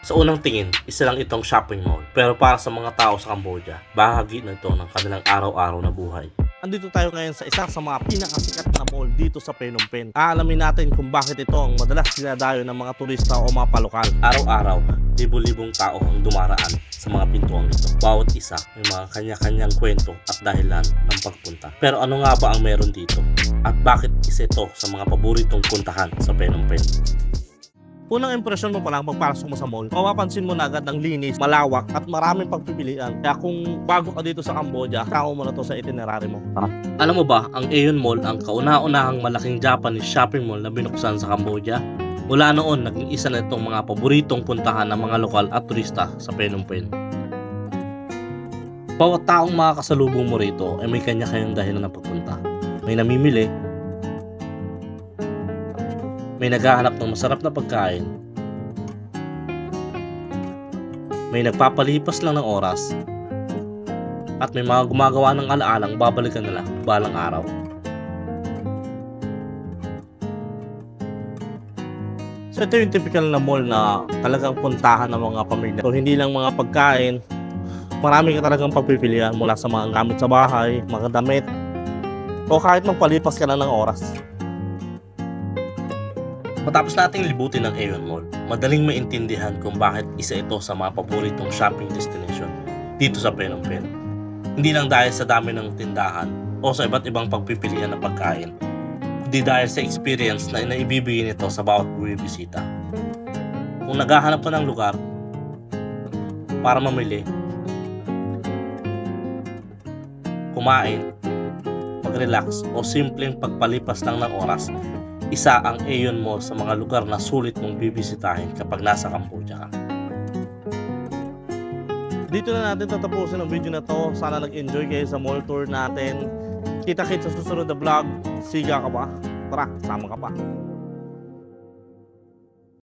Sa unang tingin, isa lang itong shopping mall. Pero para sa mga tao sa Cambodia, bahagi na ito ng kanilang araw-araw na buhay. Andito tayo ngayon sa isa sa mga pinakasikat na mall dito sa Phnom Penh. Aalamin natin kung bakit ito ang madalas dinadayo ng mga turista o mga palokal. Araw-araw, libo-libong tao ang dumaraan sa mga pintuang ito. Bawat isa may mga kanya-kanyang kwento at dahilan ng pagpunta. Pero ano nga ba ang meron dito? At bakit isa ito sa mga paboritong puntahan sa Phnom Penh? Unang impresyon mo pa lang pagpasok mo sa mall, mapapansin mo na agad ang linis, malawak at maraming pagpipilian. Kaya kung bago ka dito sa Cambodia, kasama mo na to sa itinerary mo. Alam mo ba, ang Aeon Mall ang kauna-unahang malaking Japanese shopping mall na binuksan sa Cambodia? Mula noon, naging isa na itong mga paboritong puntahan ng mga lokal at turista sa Phnom Penh. Bawat taong makakasalubong mo rito ay may kanya-kanyang dahilan ng pagpunta. May namimili, may naghahanap ng masarap na pagkain, may nagpapalipas lang ng oras, at may mga gumagawa ng alaalang babalikan nila balang araw. So ito yung typical na mall na talagang puntahan ng mga pamilya. So hindi lang mga pagkain, marami ka talagang pagpipilian mula sa mga gamit sa bahay, mga damit, o kahit magpalipas ka na ng oras. Matapos nating libutin ang Aeon Mall, madaling maintindihan kung bakit isa ito sa mga paboritong shopping destination dito sa Phnom Penh. Hindi lang dahil sa dami ng tindahan o sa iba't ibang pagpipilian ng pagkain, kundi dahil sa experience na naibibigay nito sa bawat bumibisita. Kung naghahanap ka ng lugar para mamili, kumain, mag-relax o simpleng pagpalipas lang ng oras, isa ang Aeon Mall sa mga lugar na sulit mong bibisitahin kapag nasa Cambodia ka. Dito na natin tatapusin ang video na to. Sana nag-enjoy kayo sa mall tour natin. Kita-kits sa susunod na vlog. Siga ka ba? Tara, sama ka pa.